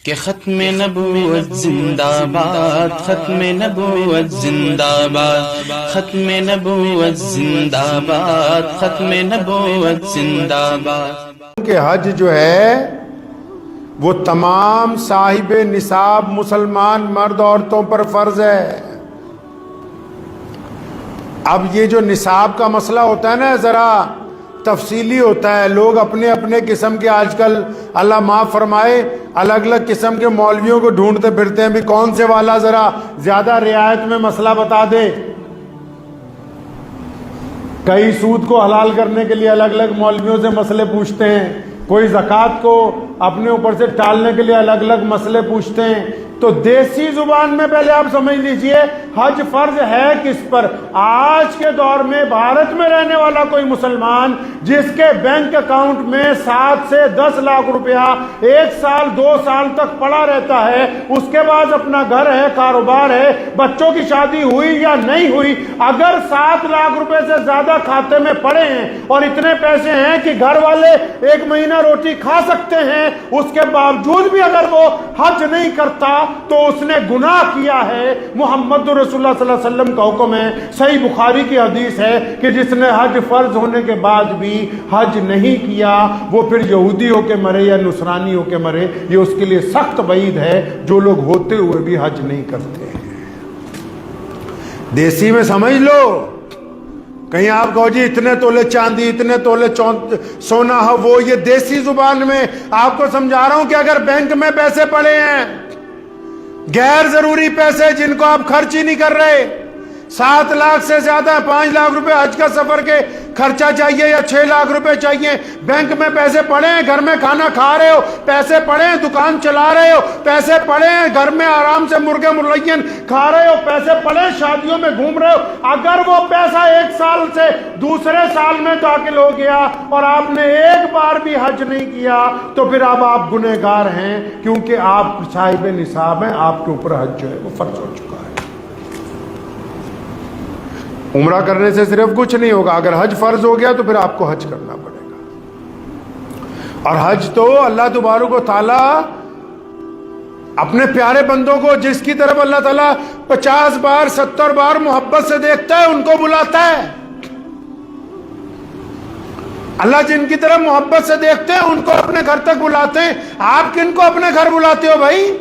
کہ ختم نبوت زندہ باد، ختم نبوت زندہ باد، ختم نبوت زندہ باد، ختم نبوت زندہ باد۔ کہ حج جو ہے وہ تمام صاحب نصاب مسلمان مرد عورتوں پر فرض ہے۔ اب یہ جو نصاب کا مسئلہ ہوتا ہے نا ذرا تفصیلی ہوتا ہے، لوگ اپنے اپنے قسم کے آج کل اللہ معاف فرمائے الگ الگ قسم کے مولویوں کو ڈھونڈتے پھرتے ہیں بھی کون سے والا ذرا زیادہ رعایت میں مسئلہ بتا دے۔ کئی سود کو حلال کرنے کے لیے الگ الگ مولویوں سے مسئلے پوچھتے ہیں، کوئی زکوٰۃ کو اپنے اوپر سے ٹالنے کے لیے الگ الگ مسئلے پوچھتے ہیں۔ تو دیسی زبان میں پہلے آپ سمجھ لیجئے حج فرض ہے کس پر؟ آج کے دور میں بھارت میں رہنے والا کوئی مسلمان جس کے بینک اکاؤنٹ میں 7 سے 10 لاکھ روپیہ 1 سال 2 سال تک پڑا رہتا ہے، اس کے بعد اپنا گھر ہے، کاروبار ہے، بچوں کی شادی ہوئی یا نہیں ہوئی، اگر 7 لاکھ روپے سے زیادہ کھاتے میں پڑے ہیں اور اتنے پیسے ہیں کہ گھر والے 1 مہینہ روٹی کھا سکتے ہیں، اس کے باوجود بھی اگر وہ حج نہیں کرتا تو اس نے گناہ کیا ہے۔ محمد رسول اللہ صلی اللہ علیہ وسلم کا حکم ہے، صحیح بخاری کی حدیث ہے کہ جس نے حج فرض ہونے کے بعد بھی حج نہیں کیا وہ پھر یہودی ہو کے مرے یا نصرانی ہو کے مرے، یہ اس کے لیے سخت وعید ہے جو لوگ ہوتے ہوئے بھی حج نہیں کرتے ہیں۔ دیسی میں سمجھ لو، کہیں آپ کہو جی اتنے تولے چاندی، اتنے تولے سونا ہے، وہ یہ دیسی زبان میں آپ کو سمجھا رہا ہوں کہ اگر بینک میں پیسے پڑے ہیں، غیر ضروری پیسے جن کو آپ خرچ ہی نہیں کر رہے، 7 لاکھ سے زیادہ 5 لاکھ روپے حج کا سفر کے خرچہ چاہیے یا 6 لاکھ روپے چاہیے، بینک میں پیسے پڑے ہیں، گھر میں کھانا کھا رہے ہو، پیسے پڑے ہیں، دکان چلا رہے ہو، پیسے پڑے ہیں، گھر میں آرام سے مرغے ملین کھا رہے ہو، پیسے پڑے ہیں، شادیوں میں گھوم رہے ہو، اگر وہ پیسہ 1 سال سے دوسرے سال میں داخل ہو گیا اور آپ نے ایک بار بھی حج نہیں کیا تو پھر اب آپ گنہگار ہیں، کیونکہ آپ صاحب نصاب ہیں، آپ کے اوپر حج جو ہے وہ فرض ہو چکا ہے۔ عمرہ کرنے سے صرف کچھ نہیں ہوگا، اگر حج فرض ہو گیا تو پھر آپ کو حج کرنا پڑے گا۔ اور حج تو اللہ تبارک و تعالی اپنے پیارے بندوں کو جس کی طرف اللہ تعالیٰ 50 بار 70 بار محبت سے دیکھتا ہے ان کو بلاتا ہے۔ اللہ جن کی طرف محبت سے دیکھتے ہیں ان کو اپنے گھر تک بلاتے ہیں۔ آپ کن کو اپنے گھر بلاتے ہو بھائی؟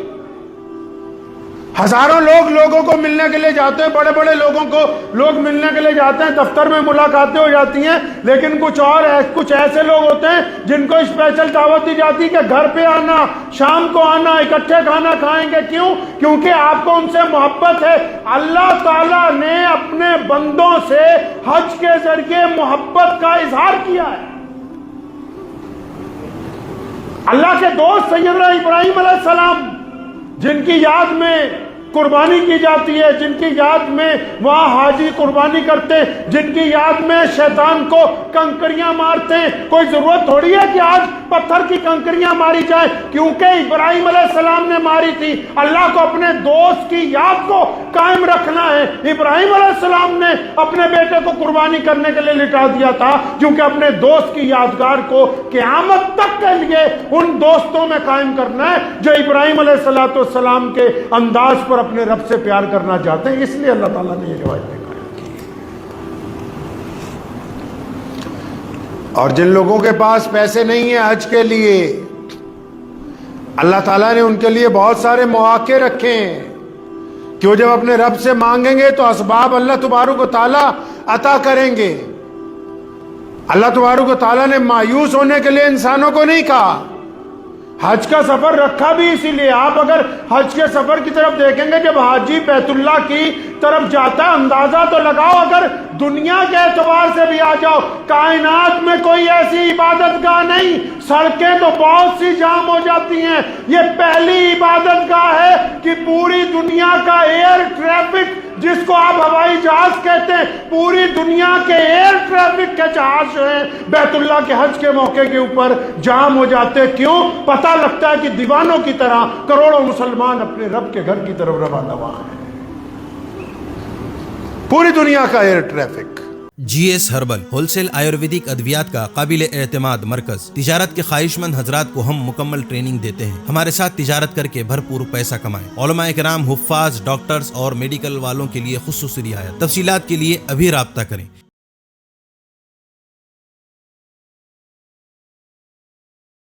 ہزاروں لوگوں کو ملنے کے لیے جاتے ہیں، بڑے بڑے لوگوں کو لوگ ملنے کے لیے جاتے ہیں، دفتر میں ملاقاتیں ہو جاتی ہیں، لیکن کچھ ایسے لوگ ہوتے ہیں جن کو اسپیشل دعوت دی جاتی ہے کہ گھر پہ آنا، شام کو آنا، اکٹھے کھانا کھائیں گے۔ کیوں؟ کیونکہ آپ کو ان سے محبت ہے۔ اللہ تعالیٰ نے اپنے بندوں سے حج کے ذریعے محبت کا اظہار کیا ہے۔ اللہ کے دوست سیدنا ابراہیم علیہ السلام جن کی یاد میں قربانی کی جاتی ہے، جن کی یاد میں وہاں حاجی قربانی کرتے ہیں، جن کی یاد میں شیطان کو کنکریاں مارتے ہیں، کوئی ضرورت تھوڑی ہے کہ آج پتھر کی کنکریاں ماری جائیں، کیونکہ ابراہیم علیہ السلام نے ماری تھی۔ اللہ کو اپنے دوست کی یاد کو قائم رکھنا ہے۔ ابراہیم علیہ السلام نے اپنے بیٹے کو قربانی کرنے کے لیے لٹا دیا تھا، کیونکہ اپنے دوست کی یادگار کو قیامت تک کے لیے ان دوستوں میں قائم کرنا ہے جو ابراہیم علیہ السلام کے انداز پر اپنے رب سے پیار کرنا چاہتے ہیں۔ اس لیے اللہ تعالیٰ نے یہ روایتیں قائم کی۔ اور جن لوگوں کے پاس پیسے نہیں ہیں حج کے لیے، اللہ تعالیٰ نے ان کے لیے بہت سارے مواقع رکھے ہیں کہ وہ جب اپنے رب سے مانگیں گے تو اسباب اللہ تبارک و تعالیٰ عطا کریں گے۔ اللہ تبارک و تعالیٰ نے مایوس ہونے کے لیے انسانوں کو نہیں کہا۔ حج کا سفر رکھا بھی اسی لیے۔ آپ اگر حج کے سفر کی طرف دیکھیں گے، جب حاجی بیت اللہ کی طرف جاتا ہے، اندازہ تو لگاؤ، اگر دنیا کے اعتبار سے بھی آ جاؤ، کائنات میں کوئی ایسی عبادت گاہ نہیں، سڑکیں تو بہت سی جام ہو جاتی ہیں، یہ پہلی عبادت گاہ ہے کہ پوری دنیا کا ایئر ٹریفک جس کو آپ ہوائی جہاز کہتے ہیں، پوری دنیا کے ایئر ٹریفک کے جہاز جو ہیں بیت اللہ کے حج کے موقع کے اوپر جام ہو جاتے ہیں۔ کیوں؟ پتہ لگتا ہے کہ دیوانوں کی طرح کروڑوں مسلمان اپنے رب کے گھر کی طرف روانہ ہیں۔ پوری دنیا کا air traffic. GS herbal wholesale Ayurvedic ادویات کا قابل اعتماد مرکز۔ تجارت کے خواہش مند حضرات کو ہم مکمل ٹریننگ دیتے ہیں۔ ہمارے ساتھ تجارت کر کے بھرپور پیسہ کمائیں۔ علماء کرام، حفاظ، ڈاکٹرز اور میڈیکل والوں کے لیے خصوصی رعایت۔ تفصیلات کے لیے ابھی رابطہ کریں۔